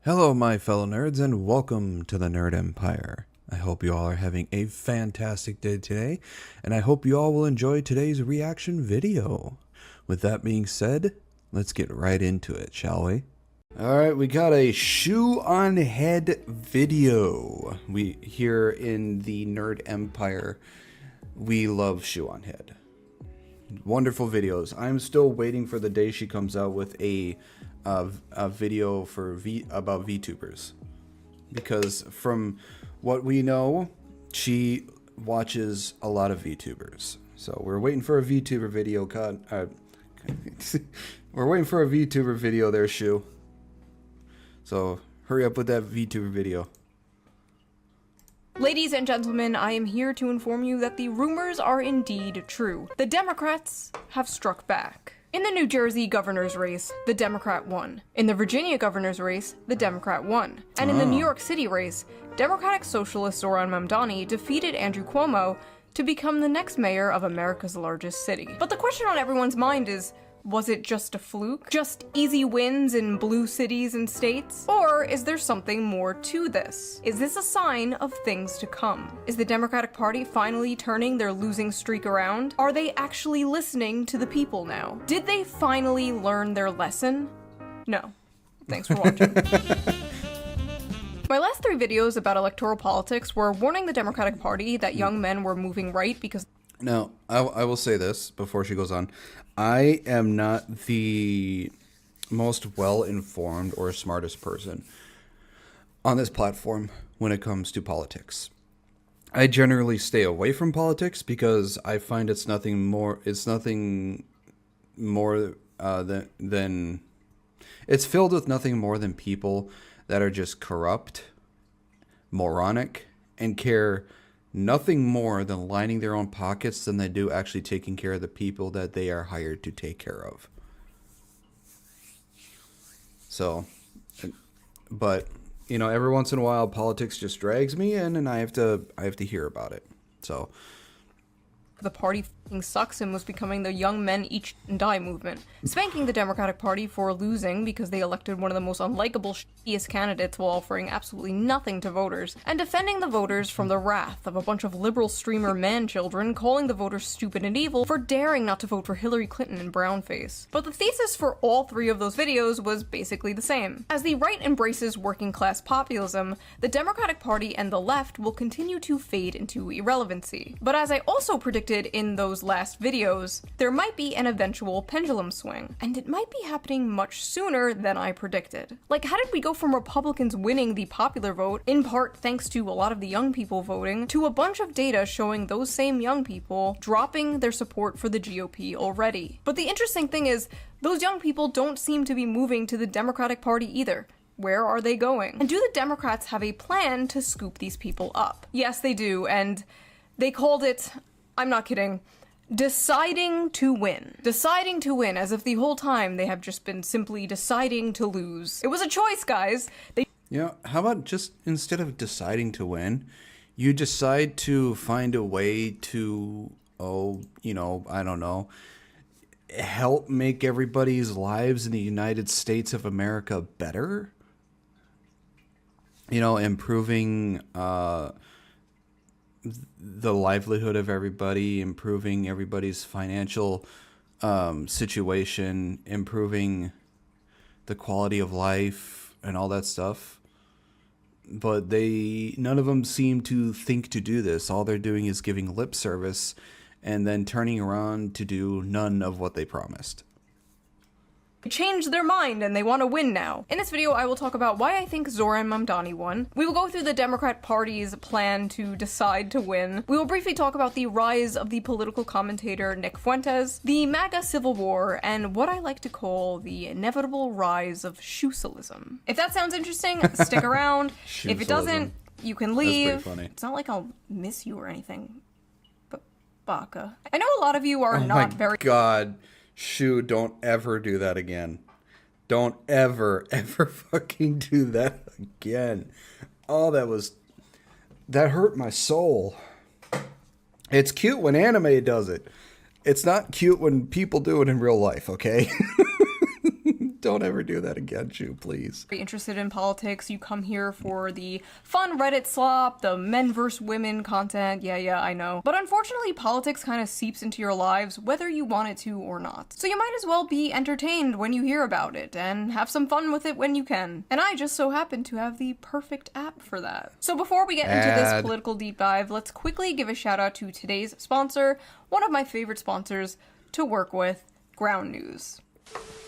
Hello, my fellow nerds, and welcome to the Nerd Empire. I hope you all are having a fantastic day today, and I hope you all will enjoy today's reaction video. With that being said, let's get right into it, shall we? Alright, we got a shoe on head video. We here in the Nerd Empire, we love shoe on head. Wonderful videos. I'm still waiting for the day she comes out with a video for about VTubers, because from what we know, she watches a lot of VTubers. So we're waiting for a VTuber video. We're waiting for a VTuber video there, Shu. So hurry up with that VTuber video. Ladies and gentlemen, I am here to inform you that the rumors are indeed true. The Democrats have struck back. In the New Jersey governor's race, the Democrat won. In the Virginia governor's race, the Democrat won. And in the New York City race, Democratic Socialist Zoran Mamdani defeated Andrew Cuomo to become the next mayor of America's largest city. But the question on everyone's mind is, was it just a fluke? Just easy wins in blue cities and states? Or is there something more to this? Is this a sign of things to come? Is the Democratic Party finally turning their losing streak around? Are they actually listening to the people now? Did they finally learn their lesson? No. Thanks for watching. My last 3 videos about electoral politics were warning the Democratic Party that young men were moving right because... Now, I will say this before she goes on. I am not the most well-informed or smartest person on this platform when it comes to politics. I generally stay away from politics because I find it's nothing more than it's filled with nothing more than people that are just corrupt, moronic, and care nothing more than lining their own pockets than they do actually taking care of the people that they are hired to take care of. So, but, you know, every once in a while politics just drags me in and I have to hear about it. So, the party f***ing sucks and was becoming the young men each and die movement, spanking the Democratic Party for losing because they elected one of the most unlikable, shittiest candidates while offering absolutely nothing to voters, and defending the voters from the wrath of a bunch of liberal streamer man-children calling the voters stupid and evil for daring not to vote for Hillary Clinton in brownface. But the thesis for all 3 of those videos was basically the same. As the right embraces working-class populism, the Democratic Party and the left will continue to fade into irrelevancy. But as I also predicted in those last videos, there might be an eventual pendulum swing, and it might be happening much sooner than I predicted. Like, how did we go from Republicans winning the popular vote, in part thanks to a lot of the young people voting, to a bunch of data showing those same young people dropping their support for the GOP already? But the interesting thing is, those young people don't seem to be moving to the Democratic Party either. Where are they going? And do the Democrats have a plan to scoop these people up? Yes, they do, and they called it, I'm not kidding, deciding to win. Deciding to win, as if the whole time they have just been simply deciding to lose. It was a choice, guys. yeah, how about just instead of deciding to win, you decide to find a way to, I don't know, help make everybody's lives in the United States of America better? You know, improving, the livelihood of everybody, improving everybody's financial situation, improving the quality of life and all that stuff. But none of them seem to think to do this. All they're doing is giving lip service and then turning around to do none of what they promised. Changed their mind and they want to win now. In this video, I will talk about why I think Zoran Mamdani won. We will go through the Democrat Party's plan to decide to win. We will briefly talk about the rise of the political commentator Nick Fuentes, the MAGA Civil War, and what I like to call the inevitable rise of shoesalism. If that sounds interesting, stick around. If it doesn't, you can leave. That's pretty funny. It's not like I'll miss you or anything. But Baka. I know a lot of you are not very- God. Shu, don't ever do that again. Don't ever fucking do that again. Oh, that hurt my soul. It's cute when anime does it. It's not cute when people do it in real life, okay? Don't ever do that again, Shu, please. Very interested in politics, you come here for the fun Reddit slop, the men versus women content, yeah, I know. But unfortunately, politics kind of seeps into your lives whether you want it to or not. So you might as well be entertained when you hear about it, and have some fun with it when you can. And I just so happen to have the perfect app for that. So before we get into this political deep dive, let's quickly give a shout out to today's sponsor, one of my favorite sponsors to work with, Ground News.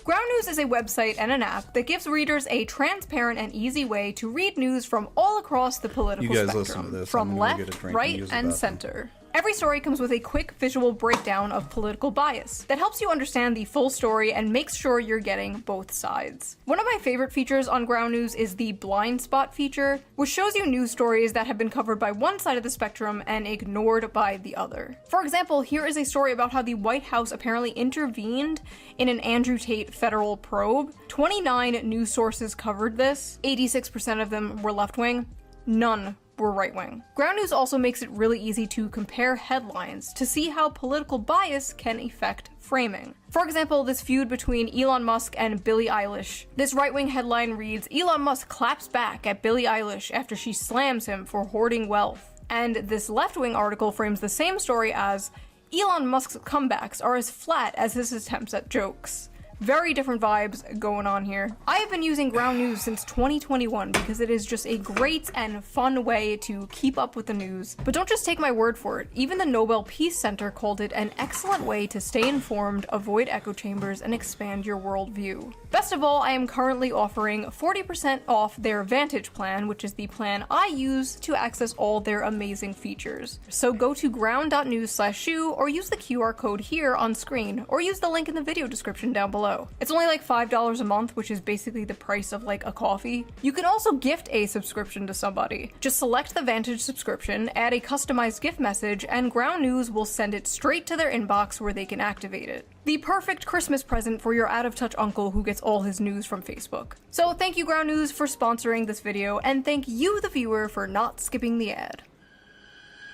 Ground News is a website and an app that gives readers a transparent and easy way to read news from all across the political spectrum, from left, right, and center. Every story comes with a quick visual breakdown of political bias that helps you understand the full story and makes sure you're getting both sides. One of my favorite features on Ground News is the blind spot feature, which shows you news stories that have been covered by one side of the spectrum and ignored by the other. For example, here is a story about how the White House apparently intervened in an Andrew Tate federal probe. 29 news sources covered this, 86% of them were left-wing, none were right-wing. Ground News also makes it really easy to compare headlines to see how political bias can affect framing. For example, this feud between Elon Musk and Billie Eilish. This right-wing headline reads, "Elon Musk claps back at Billie Eilish after she slams him for hoarding wealth." And this left-wing article frames the same story as, "Elon Musk's comebacks are as flat as his attempts at jokes." Very different vibes going on here. I have been using Ground News since 2021 because it is just a great and fun way to keep up with the news. But don't just take my word for it. Even the Nobel Peace Center called it an excellent way to stay informed, avoid echo chambers, and expand your worldview. Best of all, I am currently offering 40% off their Vantage plan, which is the plan I use to access all their amazing features. So go to ground.news/shoe or use the QR code here on screen, or use the link in the video description down below. It's only like $5 a month, which is basically the price of like a coffee. You can also gift a subscription to somebody. Just select the Vantage subscription, add a customized gift message, and Ground News will send it straight to their inbox where they can activate it. The perfect Christmas present for your out-of-touch uncle who gets all his news from Facebook. So thank you, Ground News, for sponsoring this video, and thank you, the viewer, for not skipping the ad.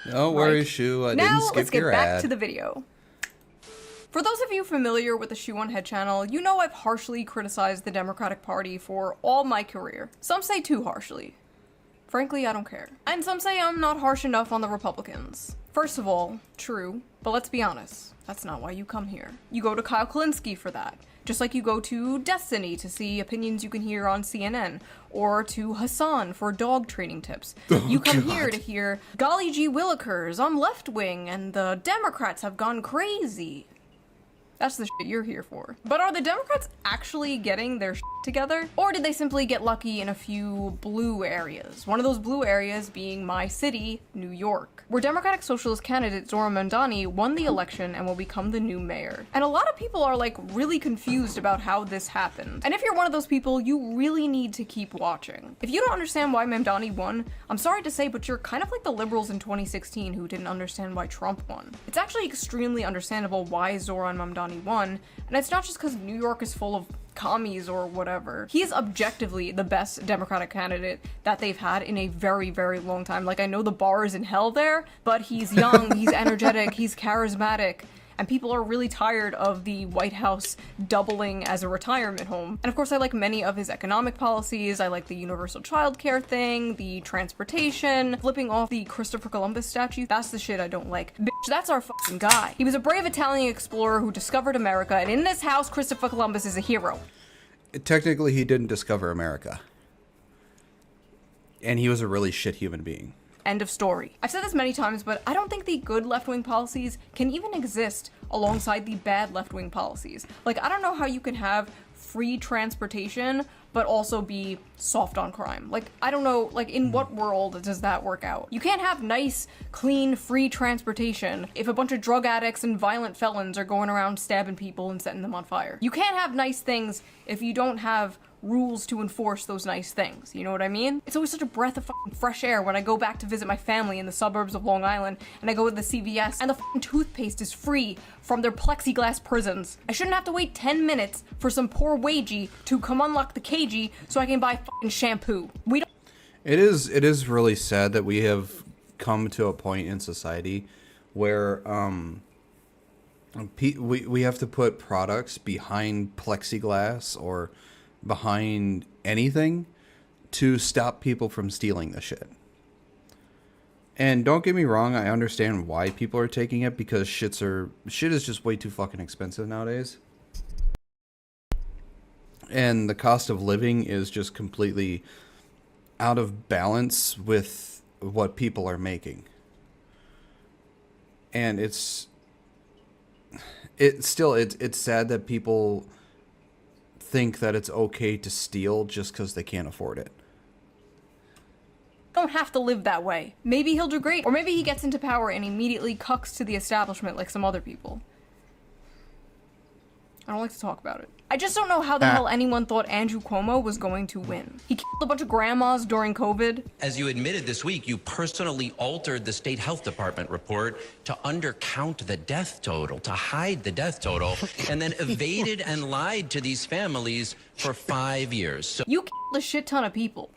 No worries, Shu, I didn't skip your ad. Now let's get back to the video. For those of you familiar with the Shoe on Head channel, you know I've harshly criticized the Democratic Party for all my career. Some say too harshly. Frankly, I don't care. And some say I'm not harsh enough on the Republicans. First of all, true, but let's be honest, that's not why you come here. You go to Kyle Kalinske for that. Just like you go to Destiny to see opinions you can hear on CNN, or to Hassan for dog training tips. You come here to hear, "Golly gee willikers, I'm left-wing and the Democrats have gone crazy." That's the shit you're here for. But are the Democrats actually getting their shit together? Or did they simply get lucky in a few blue areas? One of those blue areas being my city, New York, where Democratic Socialist candidate Zohran Mamdani won the election and will become the new mayor. And a lot of people are like really confused about how this happened. And if you're one of those people, you really need to keep watching. If you don't understand why Mamdani won, I'm sorry to say, but you're kind of like the liberals in 2016 who didn't understand why Trump won. It's actually extremely understandable why Zohran Mamdani won, and it's not just because New York is full of commies or whatever. He is objectively the best Democratic candidate that they've had in a very, very long time. Like, I know the bar is in hell there, but he's young, he's energetic, he's charismatic, and people are really tired of the White House doubling as a retirement home. And of course, I like many of his economic policies. I like the universal childcare thing, the transportation, flipping off the Christopher Columbus statue. That's the shit I don't like. Bitch, that's our fucking guy. He was a brave Italian explorer who discovered America, and in this house, Christopher Columbus is a hero. Technically, he didn't discover America. And he was a really shit human being. End of story. I've said this many times, but I don't think the good left-wing policies can even exist alongside the bad left-wing policies. Like, I don't know how you can have free transportation, but also be soft on crime. Like, I don't know, like, in what world does that work out? You can't have nice, clean, free transportation if a bunch of drug addicts and violent felons are going around stabbing people and setting them on fire. You can't have nice things if you don't have rules to enforce those nice things, you know what I mean? It's always such a breath of fucking fresh air when I go back to visit my family in the suburbs of Long Island and I go to the CVS and the fucking toothpaste is free from their plexiglass prisons. I shouldn't have to wait 10 minutes for some poor wagey to come unlock the cagey so I can buy fucking shampoo. We don't— It is really sad that we have come to a point in society where we have to put products behind plexiglass or behind anything to stop people from stealing the shit. And don't get me wrong, I understand why people are taking it, because shit is just way too fucking expensive nowadays. And the cost of living is just completely out of balance with what people are making. And it's sad that people think that it's okay to steal just because they can't afford it. Don't have to live that way. Maybe he'll do great, or maybe he gets into power and immediately cucks to the establishment like some other people. I don't like to talk about it. I just don't know how the hell anyone thought Andrew Cuomo was going to win. He killed a bunch of grandmas during COVID. As you admitted this week, you personally altered the state health department report to undercount the death total, to hide the death total, and then evaded and lied to these families for 5 years. So You killed a shit ton of people.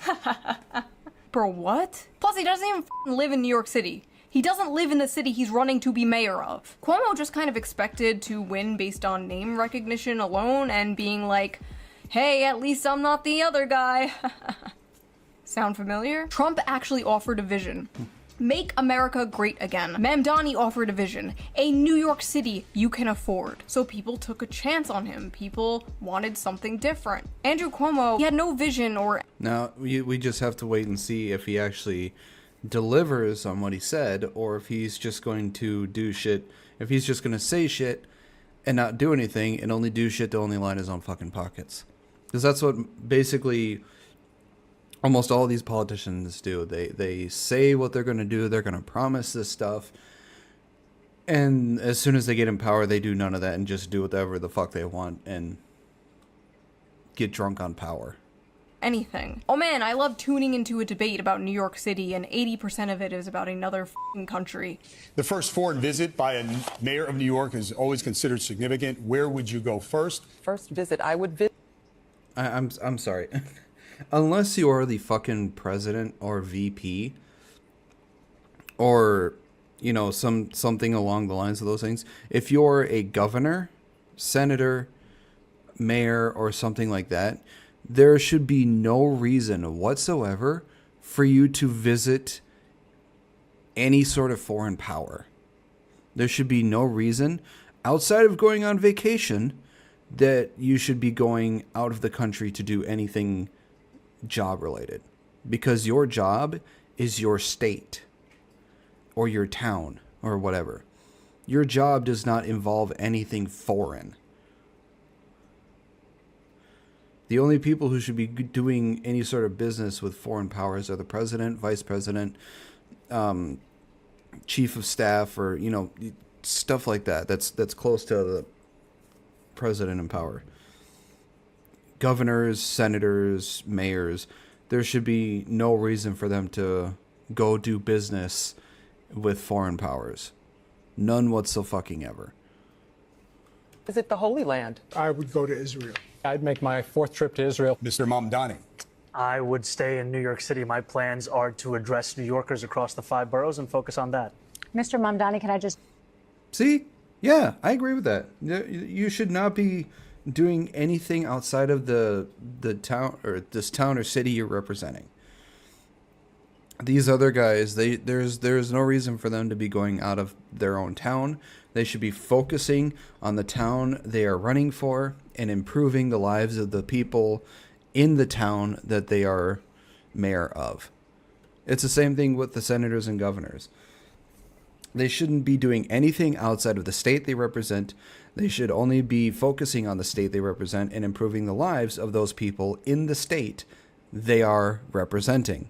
Bro, what? Plus, he doesn't even live in New York City. He doesn't live in the city he's running to be mayor of. Cuomo just kind of expected to win based on name recognition alone and being like, hey, at least I'm not the other guy. Sound familiar? Trump actually offered a vision. Make America great again. Mamdani offered a vision. A New York City you can afford. So people took a chance on him. People wanted something different. Andrew Cuomo, he had no vision or... Now, we just have to wait and see if he actually delivers on what he said, or if he's just going to do shit, if he's just going to say shit and not do anything and only do shit to only line his own fucking pockets. Because that's what basically almost all these politicians do. They say what they're going to do, they're going to promise this stuff, and as soon as they get in power, they do none of that and just do whatever the fuck they want and get drunk on power. Anything. Oh man, I love tuning into a debate about New York City, and 80% of it is about another f***ing country. The first foreign visit by a mayor of New York is always considered significant. Where would you go first? First visit, I would visit. I'm sorry. Unless you are the fucking president or VP or, you know, something along the lines of those things. If you're a governor, senator, mayor, or something like that, there should be no reason whatsoever for you to visit any sort of foreign power. There should be no reason outside of going on vacation that you should be going out of the country to do anything job related, because your job is your state or your town or whatever. Your job does not involve anything foreign. The only people who should be doing any sort of business with foreign powers are the president, vice president, chief of staff, or, you know, stuff like that. That's close to the president in power. Governors, senators, mayors, there should be no reason for them to go do business with foreign powers. None whatsoever. Visit the Holy Land. I would go to Israel. I'd make my 4th trip to Israel. Mr. Mamdani. I would stay in New York City. My plans are to address New Yorkers across the 5 boroughs and focus on that. Mr. Mamdani, can I just... See? Yeah, I agree with that. You should not be doing anything outside of the town, or this town or city you're representing. These other guys, there's no reason for them to be going out of their own town. They should be focusing on the town they are running for and improving the lives of the people in the town that they are mayor of. It's the same thing with the senators and governors. They shouldn't be doing anything outside of the state they represent. They should only be focusing on the state they represent and improving the lives of those people in the state they are representing.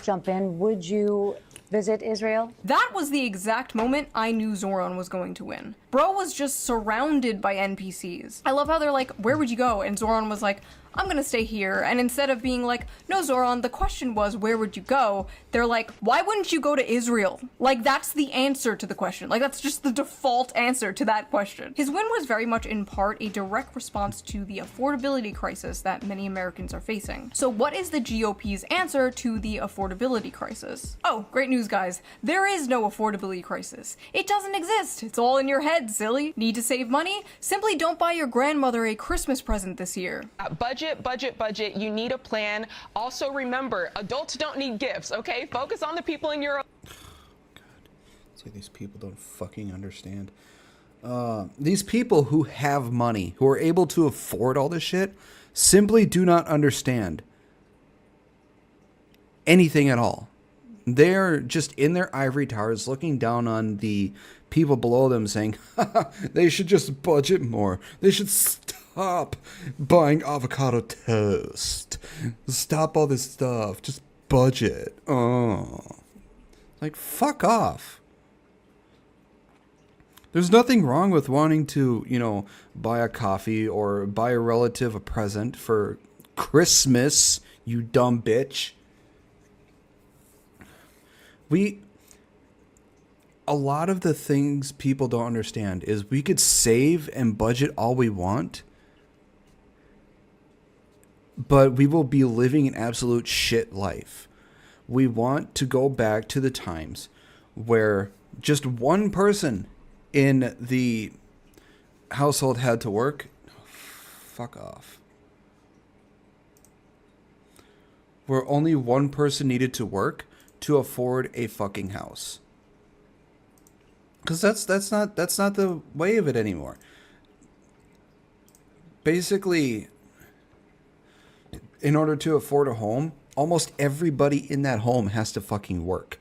Jump in. Would you visit Israel? That was the exact moment I knew Zoran was going to win. Bro was just surrounded by NPCs. I love how they're like, where would you go? And Zoran was like, I'm gonna stay here. And instead of being like, no, Zoran, the question was, where would you go? They're like, why wouldn't you go to Israel? Like, that's the answer to the question. Like, that's just the default answer to that question. His win was very much in part a direct response to the affordability crisis that many Americans are facing. So what is the GOP's answer to the affordability crisis? Oh, great news, guys. There is no affordability crisis. It doesn't exist. It's all in your head, silly. Need to save money? Simply don't buy your grandmother a Christmas present this year. Budget, budget, budget. You need a plan. Also remember, adults don't need gifts, okay? Focus on the people in your... See, these people don't fucking understand. These people who have money, who are able to afford all this shit, simply do not understand anything at all. They're just in their ivory towers looking down on the people below them saying, they should just budget more. They should stop buying avocado toast. Stop all this stuff. Just budget. Oh. Like, fuck off. There's nothing wrong with wanting to, you know, buy a coffee or buy a relative a present for Christmas, you dumb bitch. A lot of the things people don't understand is we could save and budget all we want, but we will be living an absolute shit life. We want to go back to the times where just one person in the household had to work. Fuck off. Where only one person needed to work to afford a fucking house. Because that's not the way of it anymore. Basically, in order to afford a home, almost everybody in that home has to fucking work.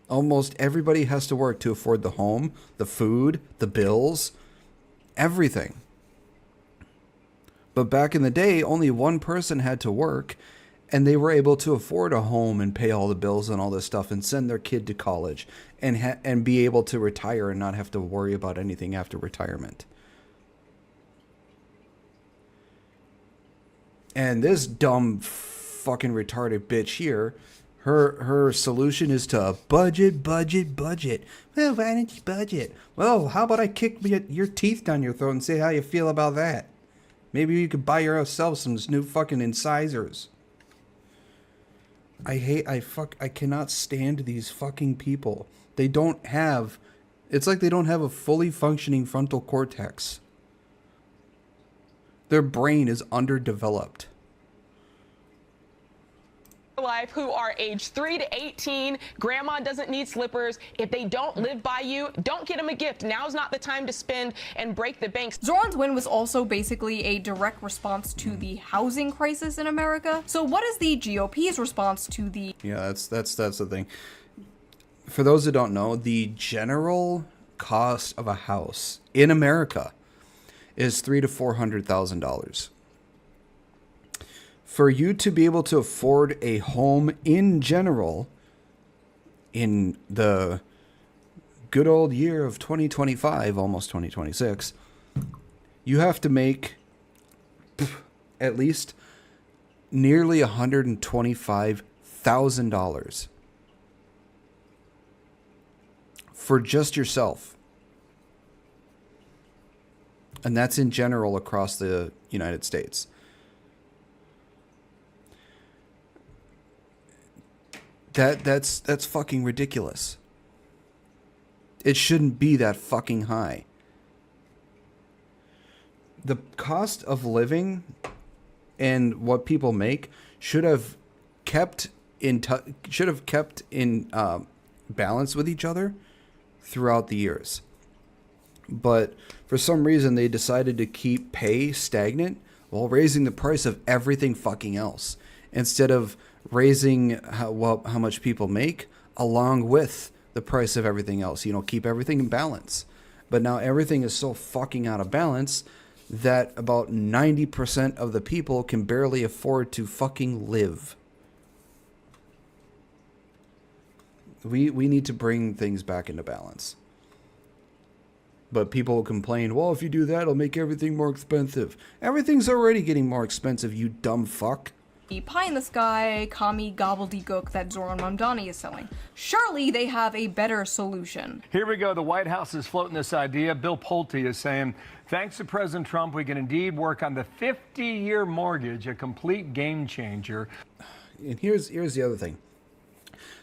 Almost everybody has to work to afford the home, the food, the bills, everything. But back in the day, only one person had to work, and they were able to afford a home and pay all the bills and all this stuff and send their kid to college and be able to retire and not have to worry about anything after retirement. And this dumb fucking retarded bitch here, her solution is to budget. Well, why don't you budget? Well, how about I kick your teeth down your throat and say how you feel about that? Maybe you could buy yourself some new fucking incisors. I cannot stand these fucking people. They don't have, it's like they don't have a fully functioning frontal cortex. Their brain is underdeveloped. Life who are age 3 to 18. Grandma doesn't need slippers. If they don't live by you, don't get them a gift. Now's not the time to spend and break the banks. Zoran's win was also basically a direct response to the housing crisis in America. So what is the GOP's response to the... Yeah, that's the thing. For those that don't know, the general cost of a house in America is $300,000 to $400,000. For you to be able to afford a home in general in the good old year of 2025, almost 2026, you have to make at least nearly $125,000 for just yourself. And that's in general across the United States. That's fucking ridiculous. It shouldn't be that fucking high. The cost of living and what people make should have kept in balance with each other throughout the years. But for some reason they decided to keep pay stagnant while raising the price of everything fucking else, instead of raising how much people make along with the price of everything else. You know, keep everything in balance. But now everything is so fucking out of balance that about 90% of the people can barely afford to fucking live. We need to bring things back into balance. But people complain, well, if you do that, it'll make everything more expensive. Everything's already getting more expensive, you dumb fuck. The pie in the sky, commie gobbledygook that Zoran Mamdani is selling. Surely they have a better solution. Here we go. The White House is floating this idea. Bill Pulte is saying, thanks to President Trump, we can indeed work on the 50-year mortgage, a complete game changer. And here's the other thing.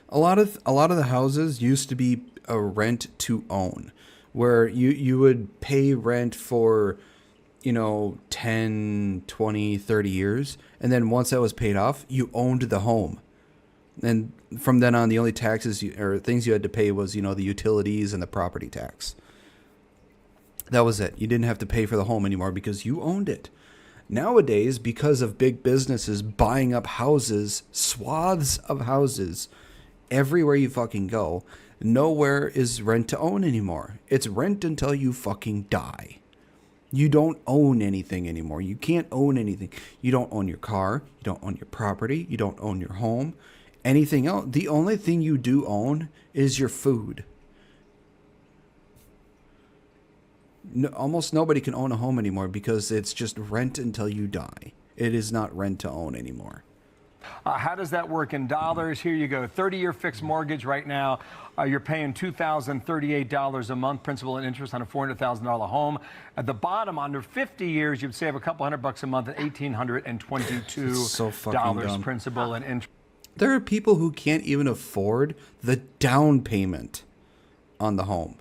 A lot of the houses used to be a rent to own, where you would pay rent for, 10, 20, 30 years. And then once that was paid off, you owned the home. And from then on, the only taxes or things you had to pay was, the utilities and the property tax. That was it. You didn't have to pay for the home anymore because you owned it. Nowadays, because of big businesses buying up houses, swaths of houses, everywhere you fucking go, nowhere is rent to own anymore. It's rent until you fucking die. You don't own anything anymore. You can't own anything. You don't own your car. You don't own your property. You don't own your home. Anything else. The only thing you do own is your food. No, almost nobody can own a home anymore because it's just rent until you die. It is not rent to own anymore. How does that work in dollars? Here you go. 30-year fixed mortgage right now. You're paying $2,038 a month, principal and interest on a $400,000 home. At the bottom, under 50 years, you'd save a couple $100 a month at $1,822 so fucking dumb. Principal and interest. There are people who can't even afford the down payment on the home.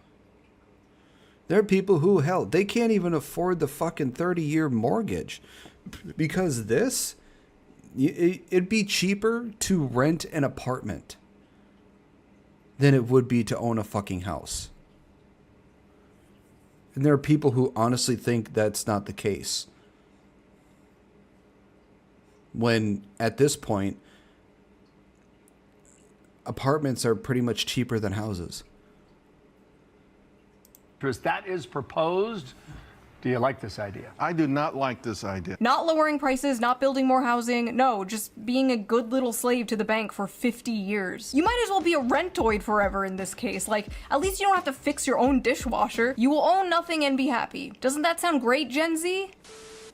There are people who, hell, they can't even afford the fucking 30-year mortgage because it'd be cheaper to rent an apartment than it would be to own a fucking house. And there are people who honestly think that's not the case. When, at this point, apartments are pretty much cheaper than houses. That is proposed. Do you like this idea? I do not like this idea. Not lowering prices, not building more housing. No, just being a good little slave to the bank for 50 years. You might as well be a rentoid forever in this case. Like, at least you don't have to fix your own dishwasher. You will own nothing and be happy. Doesn't that sound great, Gen Z?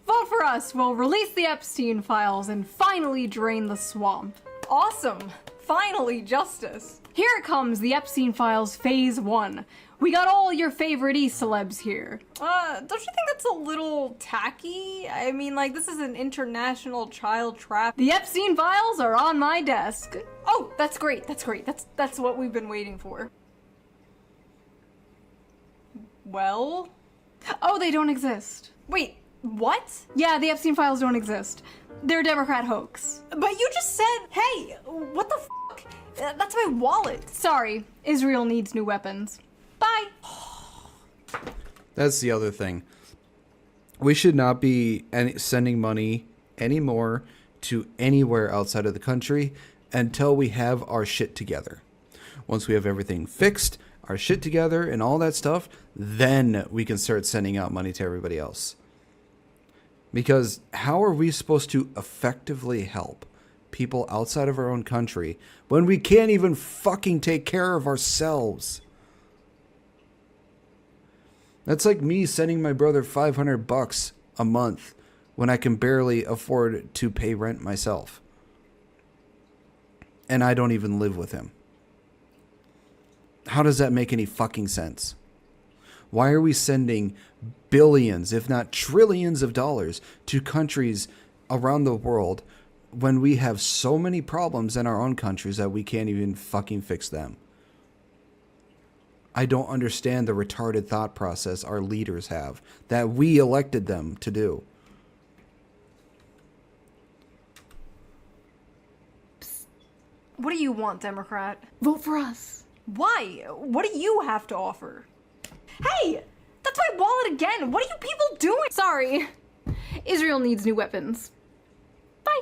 Vote for us. We'll release the Epstein files and finally drain the swamp. Awesome. Finally, justice. Here it comes, the Epstein files phase 1. We got all your favorite E-celebs here. Don't you think that's a little tacky? I mean, like, this is an international child trap. The Epstein files are on my desk. Oh, that's great, that's great. That's what we've been waiting for. Well? Oh, they don't exist. Wait, what? Yeah, the Epstein files don't exist. They're a Democrat hoax. But you just said, hey, what the fuck? That's my wallet. Sorry, Israel needs new weapons. Bye. That's the other thing. We should not be sending money anymore to anywhere outside of the country until we have our shit together. Once we have everything fixed, our shit together and all that stuff, then we can start sending out money to everybody else. Because how are we supposed to effectively help people outside of our own country when we can't even fucking take care of ourselves? That's like me sending my brother $500 a month when I can barely afford to pay rent myself. And I don't even live with him. How does that make any fucking sense? Why are we sending billions, if not trillions of dollars to countries around the world when we have so many problems in our own countries that we can't even fucking fix them? I don't understand the retarded thought process our leaders have that we elected them to do. Psst. What do you want, Democrat? Vote for us. Why? What do you have to offer? Hey! That's my wallet again! What are you people doing? Sorry. Israel needs new weapons. Bye.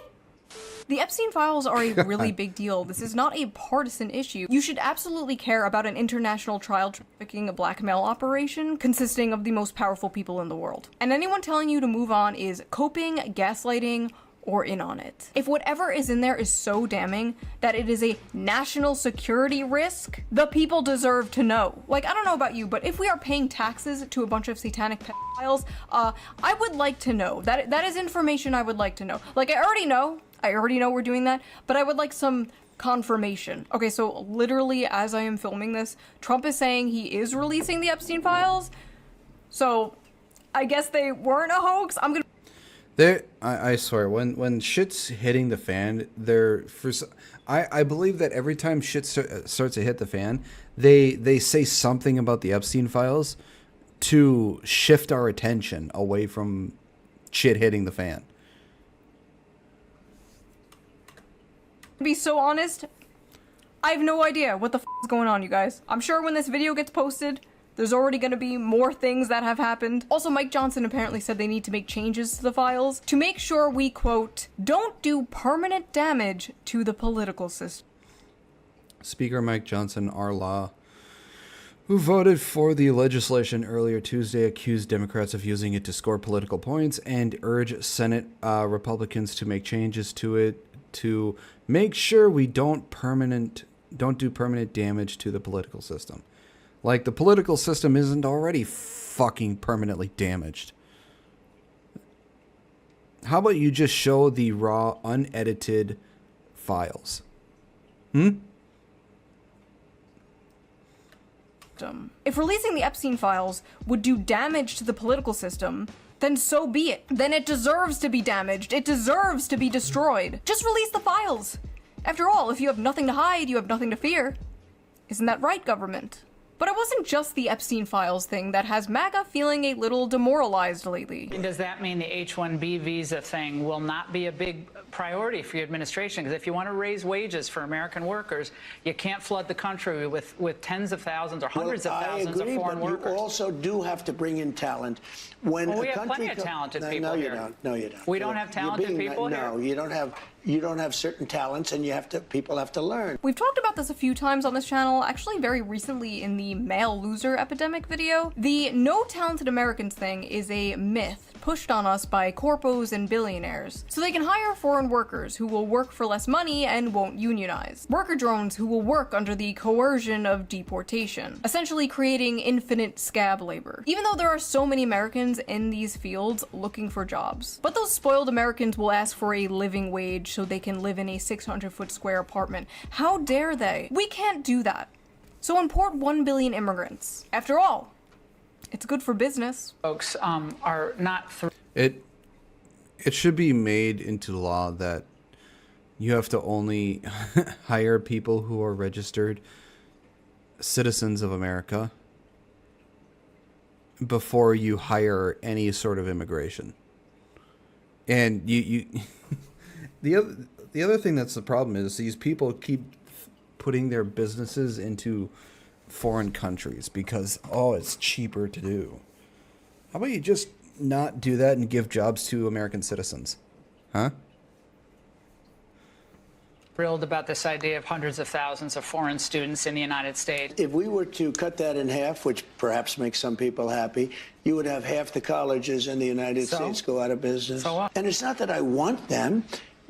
The Epstein files are a really big deal. This is not a partisan issue. You should absolutely care about an international child trafficking blackmail operation consisting of the most powerful people in the world. And anyone telling you to move on is coping, gaslighting, or in on it. If whatever is in there is so damning that it is a national security risk, the people deserve to know. Like, I don't know about you, but if we are paying taxes to a bunch of satanic pedophiles, I would like to know. That is information I would like to know. Like, I already know we're doing that, but I would like some confirmation. Okay, so literally as I am filming this, Trump is saying he is releasing the Epstein files. So I guess they weren't a hoax. I'm gonna I swear, when shit's hitting the fan, I believe that every time shit starts to hit the fan, they say something about the Epstein files to shift our attention away from shit hitting the fan. To be so honest, I have no idea what the f is going on, you guys. I'm sure when this video gets posted, there's already going to be more things that have happened. Also, Mike Johnson apparently said they need to make changes to the files to make sure we, quote, don't do permanent damage to the political system. Speaker Mike Johnson, our law, who voted for the legislation earlier Tuesday, accused Democrats of using it to score political points and urged Senate Republicans to make changes to it to make sure we don't do permanent damage to the political system. Like, the political system isn't already fucking permanently damaged. How about you just show the raw, unedited files? If releasing the Epstein files would do damage to the political system, then so be it. Then it deserves to be damaged. It deserves to be destroyed. Just release the files. After all, if you have nothing to hide, you have nothing to fear. Isn't that right, government? But it wasn't just the Epstein files thing that has MAGA feeling a little demoralized lately. Does that mean the H-1B visa thing will not be a big priority for your administration? Because if you want to raise wages for American workers, you can't flood the country with tens of thousands or hundreds of thousands of foreign workers. You also do have to bring in talent. When we have plenty of talented people no, you here. Don't. No, you don't. We don't have talented people here? No, you don't have. You don't have certain talents, and people have to learn. We've talked about this a few times on this channel, actually very recently in the male loser epidemic video. The no talented Americans thing is a myth pushed on us by corpos and billionaires, so they can hire foreign workers who will work for less money and won't unionize. Worker drones who will work under the coercion of deportation, essentially creating infinite scab labor. Even though there are so many Americans in these fields looking for jobs. But those spoiled Americans will ask for a living wage so they can live in a 600-foot square apartment. How dare they? We can't do that. So import 1 billion immigrants. After all, it's good for business. Folks are not... It should be made into law that you have to only hire people who are registered citizens of America before you hire any sort of immigration. And you the other thing that's the problem is these people keep putting their businesses into foreign countries because, oh, it's cheaper to do. How about you just not do that and give jobs to American citizens? Huh? Thrilled about this idea of hundreds of thousands of foreign students in the United States. If we were to cut that in half, which perhaps makes some people happy, you would have half the colleges in the United States go out of business. So what? And it's not that I want them,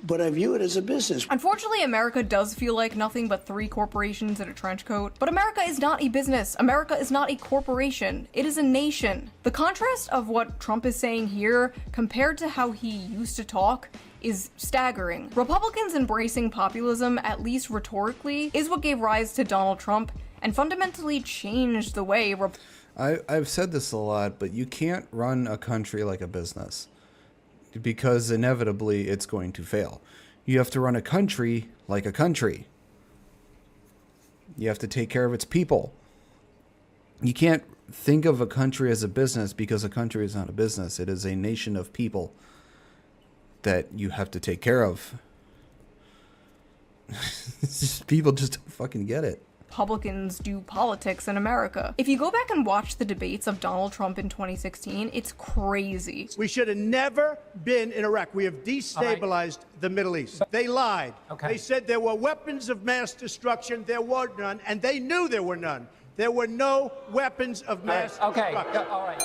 but I view it as a business. Unfortunately, America does feel like nothing but 3 corporations in a trench coat. But America is not a business. America is not a corporation. It is a nation. The contrast of what Trump is saying here compared to how he used to talk is staggering. Republicans embracing populism, at least rhetorically, is what gave rise to Donald Trump and fundamentally changed the way I've said this a lot, but you can't run a country like a business because inevitably it's going to fail. You have to run a country like a country. You have to take care of its people. You can't think of a country as a business because a country is not a business. It is a nation of people that you have to take care of. People just don't fucking get it. Republicans do politics in America. If you go back and watch the debates of Donald Trump in 2016, it's crazy. We should have never been in Iraq. We have destabilized the Middle East. They lied. They said there were weapons of mass destruction. There were none, and they knew there were none. There were no weapons of mass destruction. All right.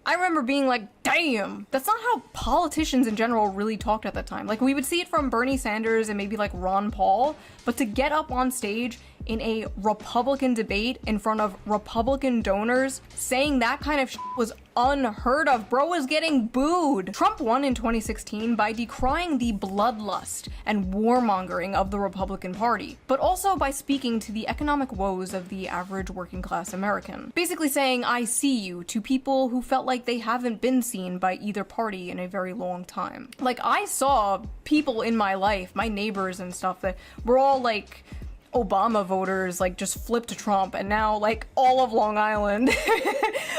I remember being like, damn, that's not how politicians in general really talked at that time. Like, we would see it from Bernie Sanders and maybe like Ron Paul, but to get up on stage in a Republican debate in front of Republican donors saying that kind of shit was unheard of. Bro was getting booed. Trump won in 2016 by decrying the bloodlust and warmongering of the Republican Party, but also by speaking to the economic woes of the average working class American. Basically saying, I see you, to people who felt like they haven't been seen by either party in a very long time. Like, I saw people in my life, my neighbors and stuff, that were all like Obama voters, like just flipped to Trump, and now like all of Long Island.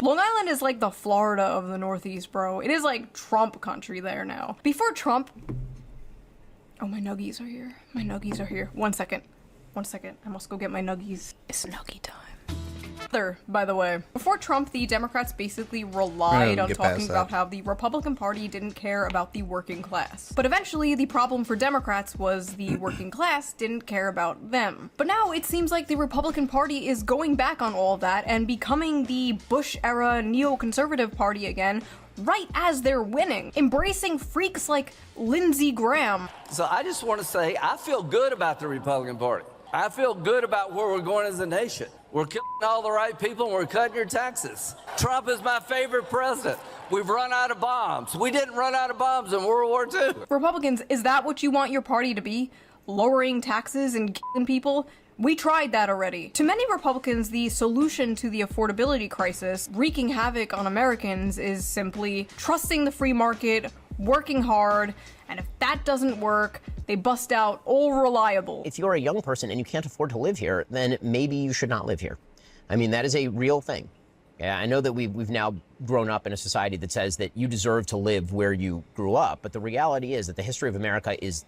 Long Island is like the Florida of the Northeast, bro. It is like Trump country there now. Before Trump... Oh, my nuggies are here. My nuggies are here. 1 second. 1 second. I must go get my nuggies. It's nuggie time. By the way, before Trump, the Democrats basically relied on talking about how the Republican Party didn't care about the working class. But eventually, the problem for Democrats was the working class didn't care about them. But now it seems like the Republican Party is going back on all of that and becoming the Bush-era neoconservative party again, right as they're winning, embracing freaks like Lindsey Graham. So I just want to say, I feel good about the Republican Party. I feel good about where we're going as a nation. We're killing all the right people and we're cutting your taxes. Trump is my favorite president. We've run out of bombs. We didn't run out of bombs in World War II. Republicans, is that what you want your party to be? Lowering taxes and killing people? We tried that already. To many Republicans, the solution to the affordability crisis wreaking havoc on Americans is simply trusting the free market, working hard, and if that doesn't work, they bust out all reliable. If you're a young person and you can't afford to live here, then maybe you should not live here. I mean, that is a real thing. Yeah, I know that we've now grown up in a society that says that you deserve to live where you grew up, but the reality is that the history of America is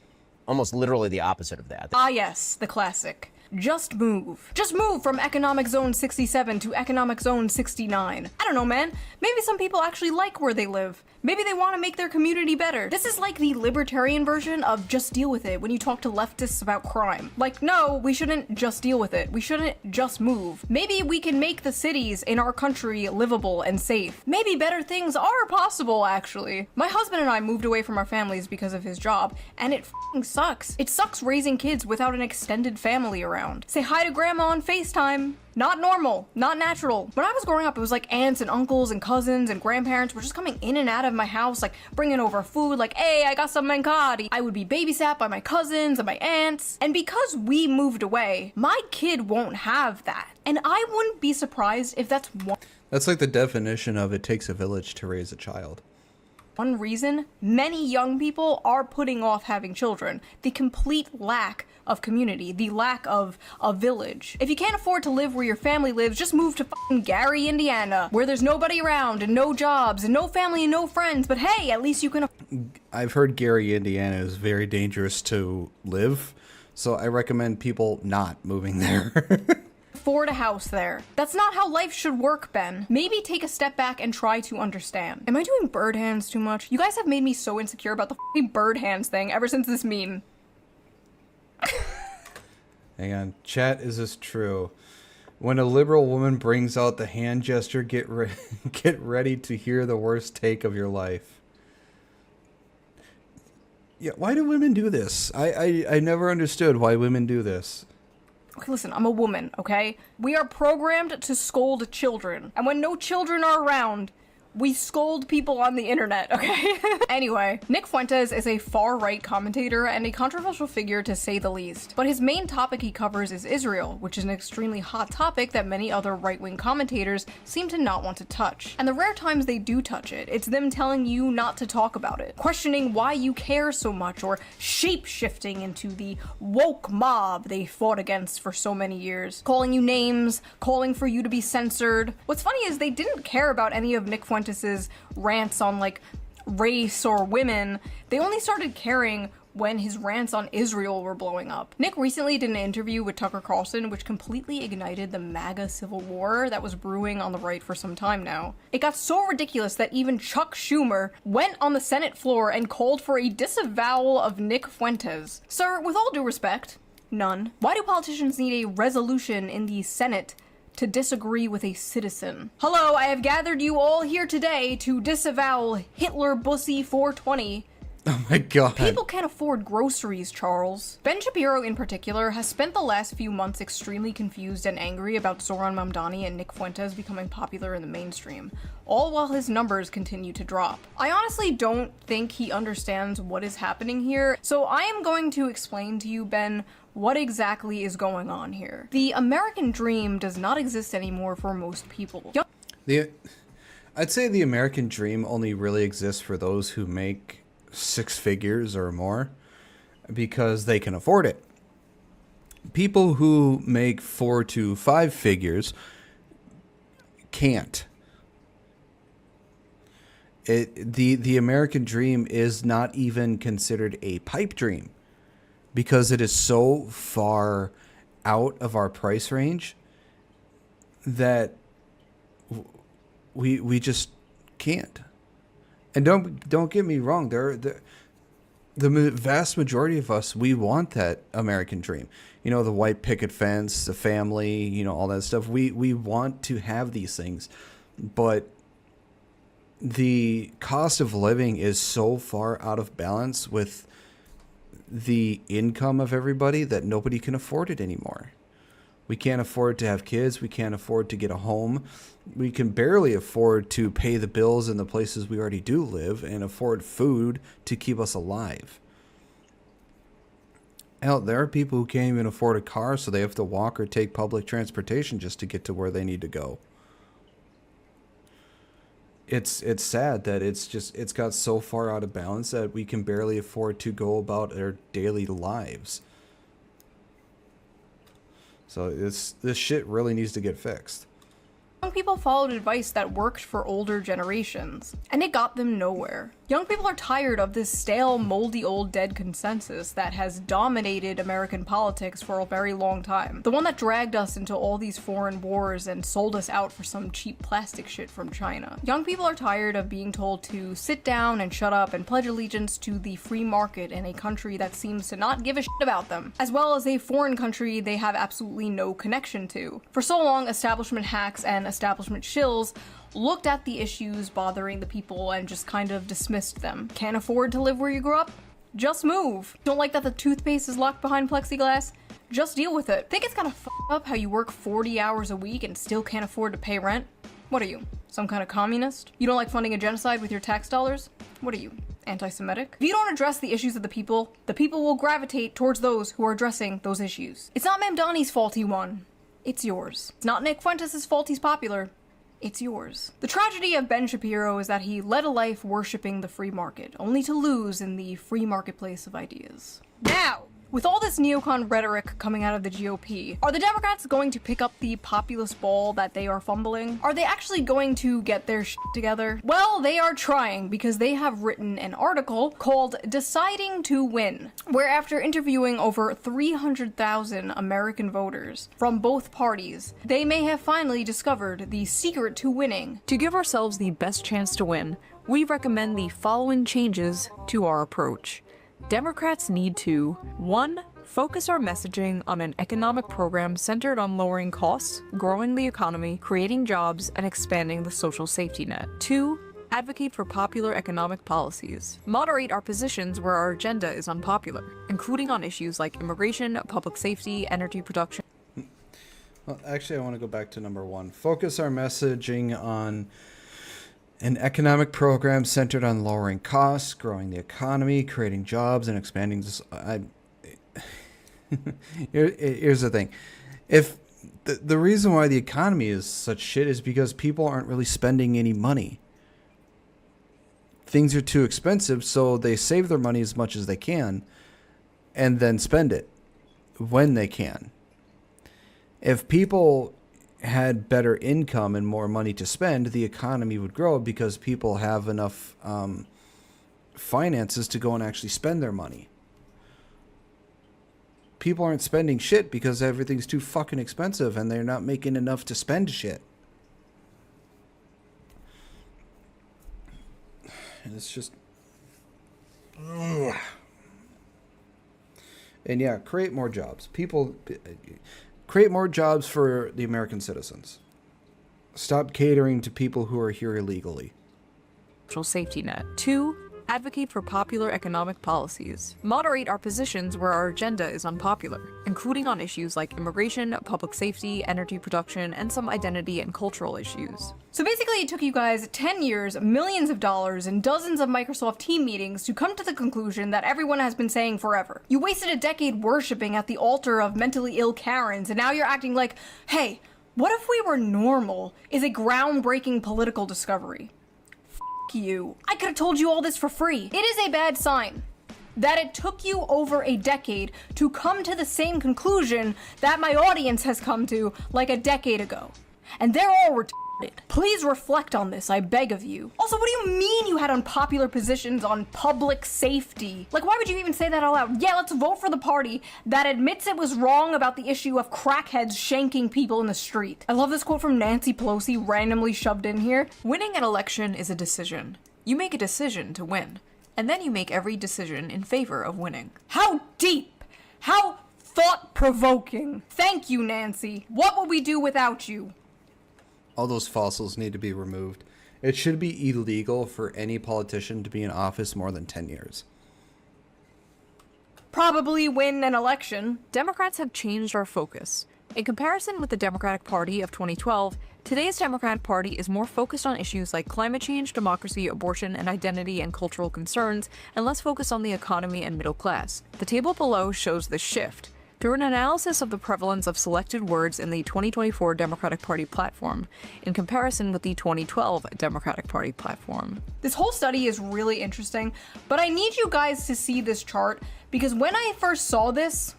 almost literally the opposite of that. Ah yes, the classic. Just move. Just move from Economic Zone 67 to Economic Zone 69. I don't know, man. Maybe some people actually like where they live. Maybe they want to make their community better. This is like the libertarian version of just deal with it when you talk to leftists about crime. Like, no, we shouldn't just deal with it. We shouldn't just move. Maybe we can make the cities in our country livable and safe. Maybe better things are possible, actually. My husband and I moved away from our families because of his job, and it f***ing sucks. It sucks raising kids without an extended family around. Say hi to grandma on FaceTime. Not normal, not natural. When I was growing up, it was like aunts and uncles and cousins and grandparents were just coming in and out of my house, like bringing over food, like, hey, I got some mancati. I would be babysat by my cousins and my aunts. And because we moved away, my kid won't have that. And I wouldn't be surprised if that's That's like the definition of it takes a village to raise a child. one reason many young people are putting off having children. The complete lack of community, the lack of a village. If you can't afford to live where your family lives, just move to fucking Gary, Indiana, where there's nobody around and no jobs and no family and no friends, but hey, at least you can... I've heard Gary, Indiana is very dangerous to live, so I recommend people not moving there. afford a house there. That's not how life should work, Ben. Maybe take a step back and try to understand. Am I doing bird hands too much? You guys have made me so insecure about the fucking bird hands thing ever since this meme. Hang on. Chat, is this true? When a liberal woman brings out the hand gesture, get ready to hear the worst take of your life. Yeah, why do women do this? I never understood why women do this. Okay, listen, I'm a woman, okay? We are programmed to scold children. And when no children are around, we scold people on the internet, okay? Anyway, Nick Fuentes is a far-right commentator and a controversial figure to say the least. But his main topic he covers is Israel, which is an extremely hot topic that many other right-wing commentators seem to not want to touch. And the rare times they do touch it, it's them telling you not to talk about it, questioning why you care so much, or shape-shifting into the woke mob they fought against for so many years, calling you names, calling for you to be censored. What's funny is they didn't care about any of Nick Fuentes' rants on like race or women. They only started caring when his rants on Israel were blowing up. Nick recently did an interview with Tucker Carlson which completely ignited the MAGA civil war that was brewing on the right for some time now. It got so ridiculous that even Chuck Schumer went on the Senate floor and called for a disavowal of Nick Fuentes. Sir, with all due respect, none. Why do politicians need a resolution in the Senate to disagree with a citizen. Hello, I have gathered you all here today to disavow Hitler Bussy 420. Oh my god. People can't afford groceries, Charles. Ben Shapiro, in particular, has spent the last few months extremely confused and angry about Zoran Mamdani and Nick Fuentes becoming popular in the mainstream, all while his numbers continue to drop. I honestly don't think he understands what is happening here, so I am going to explain to you, Ben, what exactly is going on here. The American dream does not exist anymore for most people. I'd say the American dream only really exists for those who make 6 figures or more because they can afford it. People who make 4 to 5 figures can't. The American dream is not even considered a pipe dream because it is so far out of our price range that we just can't. And don't get me wrong, the vast majority of us, we want that American dream. You know, the white picket fence, the family, you know, all that stuff. We want to have these things, but the cost of living is so far out of balance with the income of everybody that nobody can afford it anymore. We can't afford to have kids. We can't afford to get a home. We can barely afford to pay the bills in the places we already do live and afford food to keep us alive. Hell, there are people who can't even afford a car, so they have to walk or take public transportation just to get to where they need to go. It's sad that it's got so far out of balance that we can barely afford to go about our daily lives. So this shit really needs to get fixed. Young people followed advice that worked for older generations, and it got them nowhere. Young people are tired of this stale, moldy, old, dead consensus that has dominated American politics for a very long time. The one that dragged us into all these foreign wars and sold us out for some cheap plastic shit from China. Young people are tired of being told to sit down and shut up and pledge allegiance to the free market in a country that seems to not give a shit about them, as well as a foreign country they have absolutely no connection to. For so long, establishment hacks and establishment shills looked at the issues bothering the people and just kind of dismissed them. Can't afford to live where you grew up? Just move. Don't like that the toothpaste is locked behind plexiglass? Just deal with it. Think it's kind of f***ed up how you work 40 hours a week and still can't afford to pay rent? What are you, some kind of communist? You don't like funding a genocide with your tax dollars? What are you, anti-Semitic? If you don't address the issues of the people will gravitate towards those who are addressing those issues. It's not Mamdani's fault he won. It's yours. It's not Nick Fuentes' fault he's popular. It's yours. The tragedy of Ben Shapiro is that he led a life worshipping the free market, only to lose in the free marketplace of ideas. Now, with all this neocon rhetoric coming out of the GOP, are the Democrats going to pick up the populist ball that they are fumbling? Are they actually going to get their shit together? Well, they are trying, because they have written an article called Deciding to Win, where after interviewing over 300,000 American voters from both parties, they may have finally discovered the secret to winning. To give ourselves the best chance to win, we recommend the following changes to our approach. Democrats need to 1. Focus our messaging on an economic program centered on lowering costs, growing the economy, creating jobs, and expanding the social safety net. 2. Advocate for popular economic policies. Moderate our positions where our agenda is unpopular, including on issues like immigration, public safety, energy production. Well, actually, I want to go back to number 1. Focus our messaging on an economic program centered on lowering costs, growing the economy, creating jobs, and expanding this. Here's the thing. If the reason why the economy is such shit is because people aren't really spending any money. Things are too expensive, so they save their money as much as they can and then spend it when they can. If people had better income and more money to spend, the economy would grow because people have enough finances to go and actually spend their money. People aren't spending shit because everything's too fucking expensive and they're not making enough to spend shit. And it's just... Ugh. And yeah, create more jobs. People... Create more jobs for the American citizens. Stop catering to people who are here illegally. Social safety net. 2. Advocate for popular economic policies. Moderate our positions where our agenda is unpopular, including on issues like immigration, public safety, energy production, and some identity and cultural issues. So basically it took you guys 10 years, millions of dollars, and dozens of Microsoft team meetings to come to the conclusion that everyone has been saying forever. You wasted a decade worshipping at the altar of mentally ill Karens, and now you're acting like, hey, what if we were normal is a groundbreaking political discovery. You. I could have told you all this for free. It is a bad sign that it took you over a decade to come to the same conclusion that my audience has come to like a decade ago. And they're all retarded. Please reflect on this, I beg of you. Also, what do you mean you had unpopular positions on public safety? Like, why would you even say that out loud? Yeah, let's vote for the party that admits it was wrong about the issue of crackheads shanking people in the street. I love this quote from Nancy Pelosi randomly shoved in here. Winning an election is a decision. You make a decision to win, and then you make every decision in favor of winning. How deep! How thought-provoking! Thank you, Nancy. What would we do without you? All those fossils need to be removed. It should be illegal for any politician to be in office more than 10 years. Probably win an election. Democrats have changed our focus. In comparison with the Democratic Party of 2012, today's Democratic Party is more focused on issues like climate change, democracy, abortion, and identity and cultural concerns, and less focused on the economy and middle class. The table below shows this shift. Through an analysis of the prevalence of selected words in the 2024 Democratic Party platform, in comparison with the 2012 Democratic Party platform. This whole study is really interesting, but I need you guys to see this chart because when I first saw this,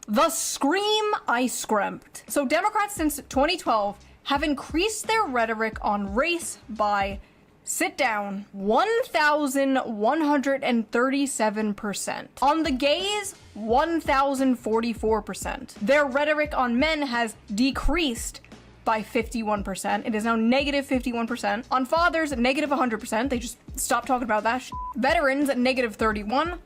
the scream I screamed. So Democrats since 2012 have increased their rhetoric on race by, sit down, 1,137%. On the gays, 1,044%. Their rhetoric on men has decreased by 51%. It is now negative 51%. On fathers, negative 100%. They just stopped talking about that shit. Veterans, negative 31.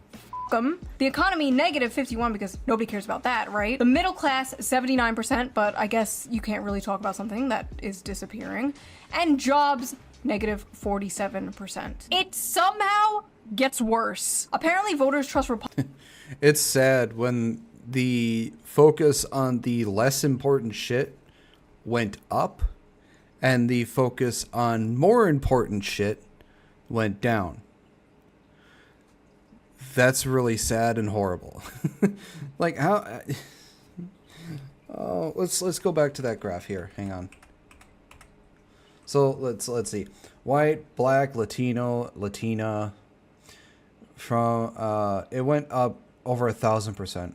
The economy, negative 51 because nobody cares about that, right? The middle class, 79%, but I guess you can't really talk about something that is disappearing. And jobs, negative 47%. It somehow gets worse. Apparently voters trust Republicans. It's sad when the focus on the less important shit went up and the focus on more important shit went down. That's really sad and horrible. Like how? Oh, let's go back to that graph here. Hang on. So let's see. White, black, Latino, Latina. From it went up over 1,000%.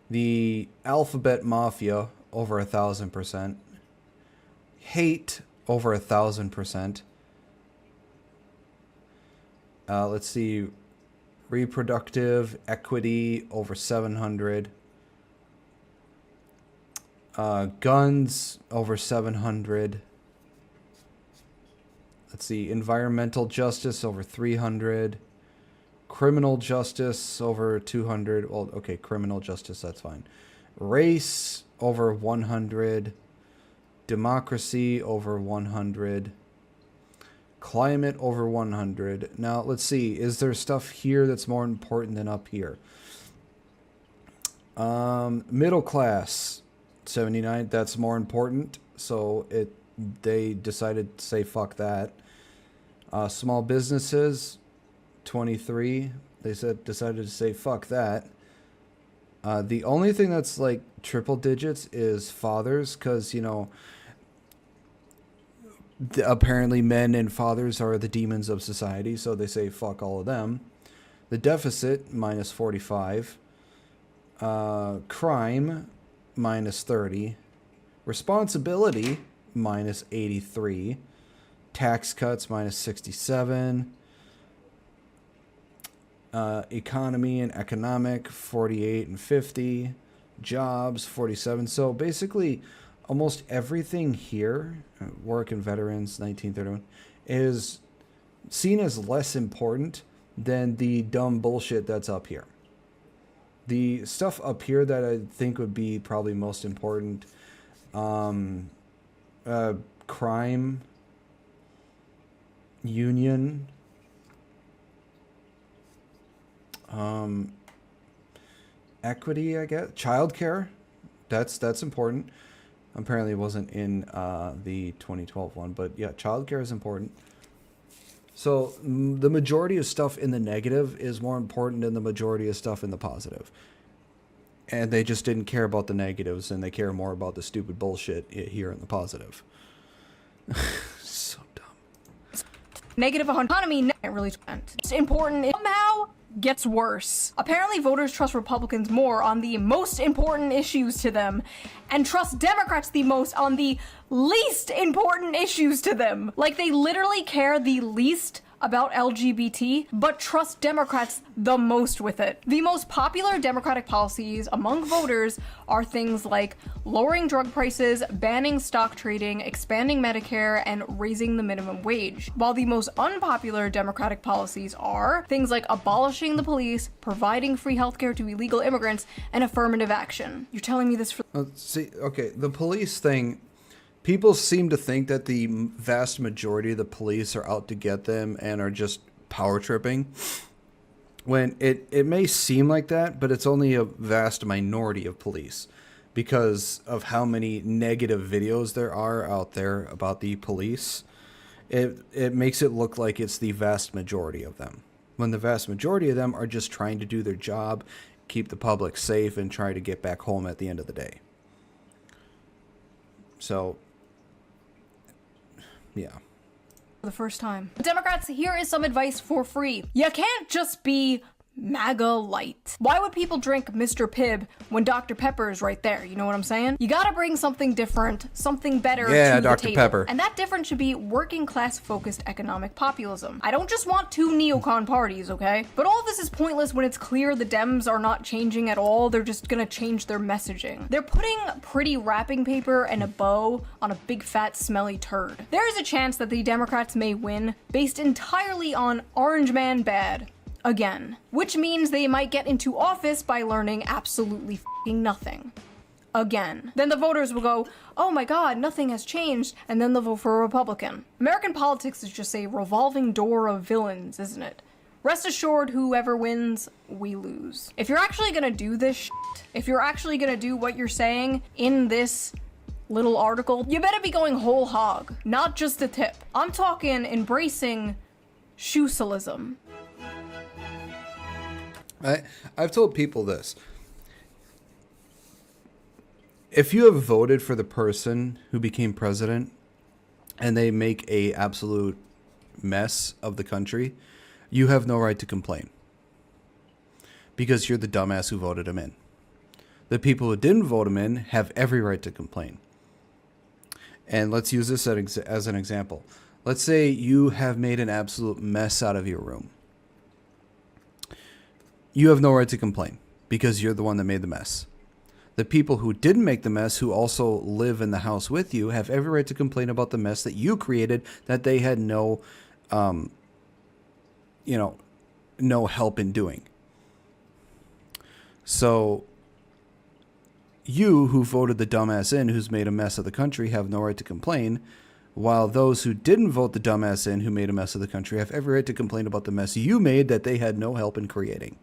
The alphabet mafia over 1,000%. Hate over 1,000%. Let's see, reproductive equity over 700. Guns over 700. Let's see, environmental justice over 300. Criminal justice over 200. Well, okay, criminal justice, that's fine. Race over 100. Democracy over 100. Climate over 100. Now, let's see. Is there stuff here that's more important than up here? Middle class, 79. That's more important. So they decided to say fuck that. Small businesses, 23. They decided to say fuck that. The only thing that's like triple digits is fathers, because, you know, apparently men and fathers are the demons of society, so they say fuck all of them. The deficit, minus 45. Crime, minus 30. Responsibility, minus 83. Tax cuts, minus 67. Economy and economic, 48 and 50. Jobs, 47. So basically, almost everything here, work and veterans, 1931, is seen as less important than the dumb bullshit that's up here. the stuff up here that I think would be probably most important, crime, union, equity, I guess, childcare. That's important. Apparently it wasn't in the 2012 one, but yeah, childcare is important. So the majority of stuff in the negative is more important than the majority of stuff in the positive. And they just didn't care about the negatives, and they care more about the stupid bullshit here in the positive. So dumb. Negative economy really it's important. It somehow gets worse. Apparently voters trust Republicans more on the most important issues to them and trust Democrats the most on the least important issues to them. Like they literally care the least about LGBT, but trust Democrats the most with it. The most popular Democratic policies among voters are things like lowering drug prices, banning stock trading, expanding Medicare, and raising the minimum wage. While the most unpopular Democratic policies are things like abolishing the police, providing free healthcare to illegal immigrants, and affirmative action. You're telling me this for— see, okay, the police thing, people seem to think that the vast majority of the police are out to get them and are just power tripping. When it may seem like that, but it's only a vast minority of police because of how many negative videos there are out there about the police. It makes it look like it's the vast majority of them, when the vast majority of them are just trying to do their job, keep the public safe, and try to get back home at the end of the day. So yeah. For the first time. Democrats, here is some advice for free. You can't just be MAGA light. Why would people drink Mr. Pibb when Dr. Pepper is right there? You know what I'm saying? You gotta bring something different, something better to the Dr. table. Pepper. And that difference should be working class focused economic populism. I don't just want two neocon parties, okay? But all of this is pointless when it's clear the Dems are not changing at all. They're just gonna change their messaging. They're putting pretty wrapping paper and a bow on a big fat smelly turd. There is a chance that the Democrats may win based entirely on Orange Man bad. Again, which means they might get into office by learning absolutely f***ing nothing. Again. Then the voters will go, oh my god, nothing has changed, and then they'll vote for a Republican. American politics is just a revolving door of villains, isn't it? Rest assured, whoever wins, we lose. If you're actually gonna do this shit, if you're actually gonna do what you're saying in this little article, you better be going whole hog, not just a tip. I'm talking embracing shoesalism. I've told people this. If you have voted for the person who became president and they make a absolute mess of the country, you have no right to complain. Because you're the dumbass who voted him in. The people who didn't vote him in have every right to complain. And let's use this as an example. Let's say you have made an absolute mess out of your room. You have no right to complain because you're the one that made the mess. The people who didn't make the mess, who also live in the house with you, have every right to complain about the mess that you created that they had no help in doing. So you who voted the dumbass in, who's made a mess of the country, have no right to complain, while those who didn't vote the dumbass in, who made a mess of the country, have every right to complain about the mess you made that they had no help in creating.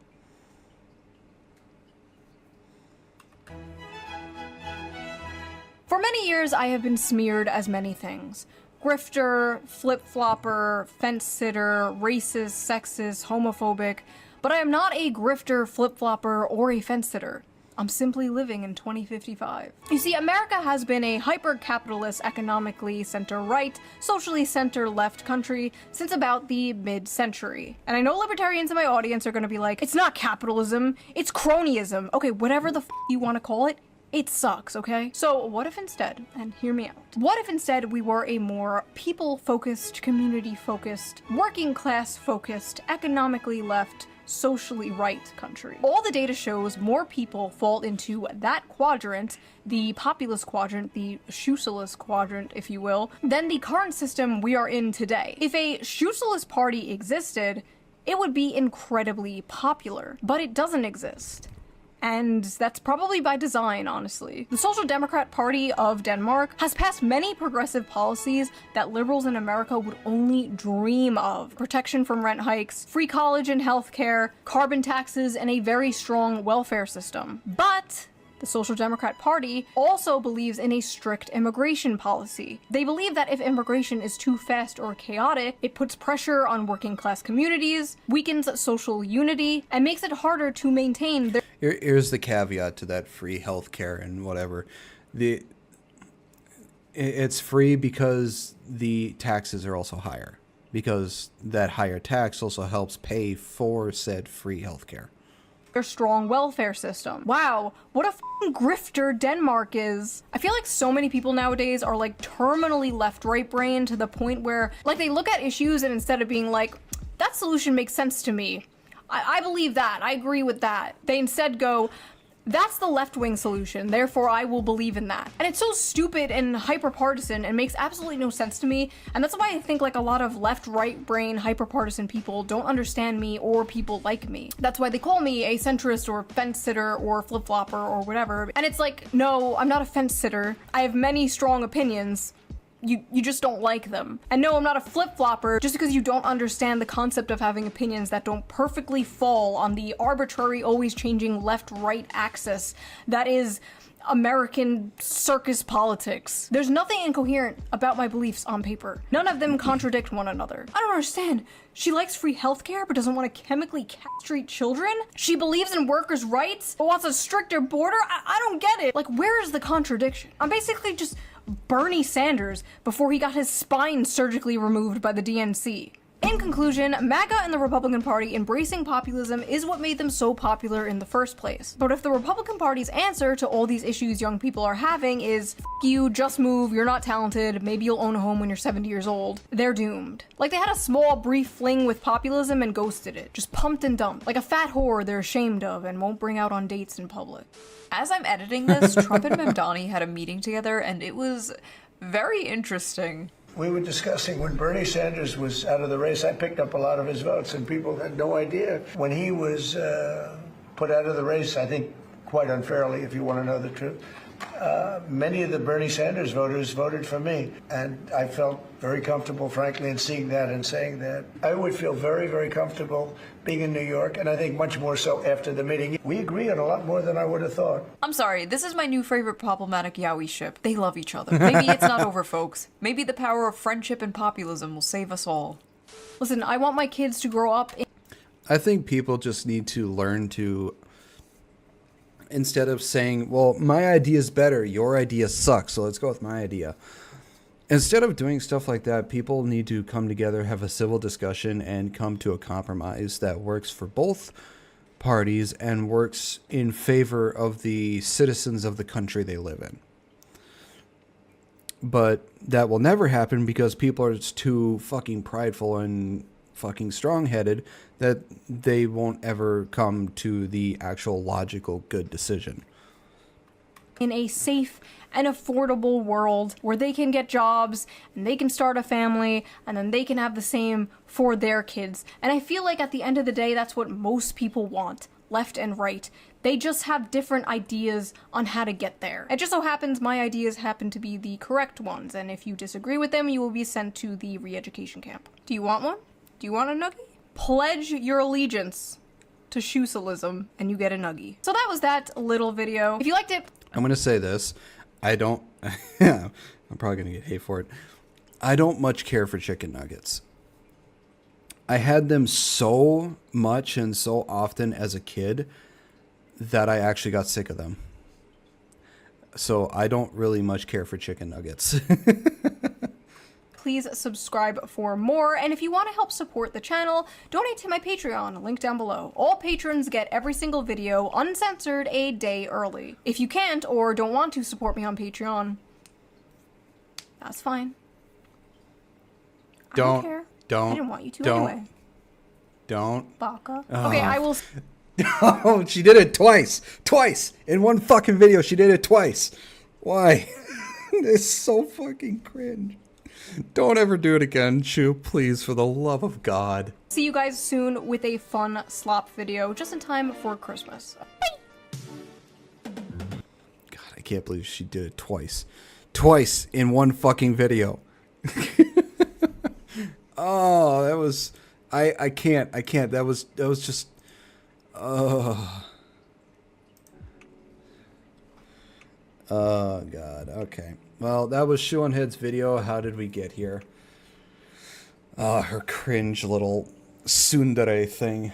For many years, I have been smeared as many things. Grifter, flip-flopper, fence-sitter, racist, sexist, homophobic, but I am not a grifter, flip-flopper, or a fence-sitter. I'm simply living in 2055. You see, America has been a hyper-capitalist, economically center-right, socially center-left country since about the mid-century. And I know libertarians in my audience are gonna be like, it's not capitalism, it's cronyism. Okay, whatever the f you wanna call it, it sucks, okay? So what if instead, and hear me out, what if instead we were a more people-focused, community-focused, working-class-focused, economically left, socially right country? All the data shows more people fall into that quadrant, the populist quadrant, the shoesalist quadrant, if you will, than the current system we are in today. If a shoesalist party existed, it would be incredibly popular, but it doesn't exist. And that's probably by design, honestly. The Social Democrat Party of Denmark has passed many progressive policies that liberals in America would only dream of. Protection from rent hikes, free college and healthcare, carbon taxes, and a very strong welfare system. But the Social Democrat Party also believes in a strict immigration policy. They believe that if immigration is too fast or chaotic, it puts pressure on working class communities, weakens social unity, and makes it harder to maintain their— Here's the caveat to that free healthcare and whatever. It's free because the taxes are also higher, because that higher tax also helps pay for said free healthcare. Their strong welfare system. Wow, what a f***ing grifter Denmark is. I feel like so many people nowadays are like terminally left-right brain to the point where like they look at issues and instead of being like, that solution makes sense to me, I believe that, I agree with that, they instead go, that's the left-wing solution, therefore I will believe in that. And it's so stupid and hyper-partisan and makes absolutely no sense to me, and that's why I think like a lot of left-right brain hyper-partisan people don't understand me or people like me. That's why they call me a centrist or fence-sitter or flip-flopper or whatever. And it's like, no, I'm not a fence-sitter. I have many strong opinions. You just don't like them. And no, I'm not a flip-flopper just because you don't understand the concept of having opinions that don't perfectly fall on the arbitrary, always changing left-right axis that is American circus politics. There's nothing incoherent about my beliefs on paper. None of them contradict one another. I don't understand. She likes free healthcare but doesn't want to chemically castrate children? She believes in workers' rights but wants a stricter border? I don't get it. Like, where is the contradiction? I'm basically just Bernie Sanders before he got his spine surgically removed by the DNC. In conclusion, MAGA and the Republican Party embracing populism is what made them so popular in the first place. But if the Republican Party's answer to all these issues young people are having is, F you, just move, you're not talented, maybe you'll own a home when you're 70 years old, they're doomed. Like they had a small brief fling with populism and ghosted it. Just pumped and dumped. Like a fat whore they're ashamed of and won't bring out on dates in public. As I'm editing this, Trump and Mamdani had a meeting together and it was very interesting. We were discussing when Bernie Sanders was out of the race, I picked up a lot of his votes, and people had no idea. When he was put out of the race, I think quite unfairly, if you want to know the truth, many of the Bernie Sanders voters voted for me. And I felt very comfortable, frankly, in seeing that and saying that. I would feel very, very comfortable being in New York, and I think much more so after the meeting. We agree on a lot more than I would have thought. I'm sorry, this is my new favorite problematic Yowie ship. They love each other. Maybe it's not over, folks. Maybe the power of friendship and populism will save us all. Listen, I want my kids to grow up in— I think people just need to learn to, instead of saying, well, my idea is better, your idea sucks, so let's go with my idea. Instead of doing stuff like that, people need to come together, have a civil discussion, and come to a compromise that works for both parties and works in favor of the citizens of the country they live in. But that will never happen because people are just too fucking prideful and fucking strong-headed that they won't ever come to the actual logical good decision. In a safe and affordable world where they can get jobs and they can start a family and then they can have the same for their kids. And I feel like at the end of the day, that's what most people want, left and right. They just have different ideas on how to get there. It just so happens my ideas happen to be the correct ones, and if you disagree with them, you will be sent to the re-education camp. Do you want one? Do you want a nuggie? Pledge your allegiance to shoesalism and you get a nuggie. So that was that little video. If you liked it, I'm going to say this. I don't, I'm probably going to get hate for it. I don't much care for chicken nuggets. I had them so much and so often as a kid that I actually got sick of them. So I don't really much care for chicken nuggets. please subscribe for more. And if you want to help support the channel, donate to my Patreon, link down below. All patrons get every single video uncensored a day early. If you can't or don't want to support me on Patreon, that's fine. I don't care. I didn't want you to anyway. Don't. Baka. Okay, I will. Oh, she did it twice. Twice. In one fucking video, she did it twice. Why? It's so fucking cringe. Don't ever do it again, Chew, please, for the love of God. See you guys soon with a fun slop video, just in time for Christmas. Bye! can't believe she did it twice. Twice in one fucking video. Oh, that was... I can't. That was just... Oh, God. Okay. Well, that was Shoonhead's video. How did we get here? Oh, her cringe little tsundere thing.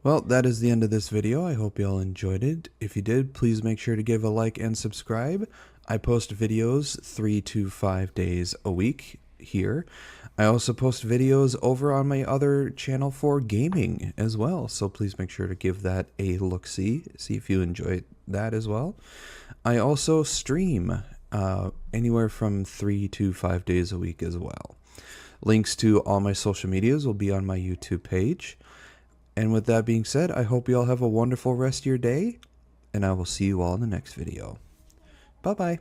Well, that is the end of this video. I hope you all enjoyed it. If you did, please make sure to give a like and subscribe. I post videos 3 to 5 days a week here. I also post videos over on my other channel for gaming as well, so please make sure to give that a look-see, see if you enjoy that as well. I also stream anywhere from 3 to 5 days a week as well. Links to all my social medias will be on my YouTube page. And with that being said, I hope you all have a wonderful rest of your day, and I will see you all in the next video. Bye-bye.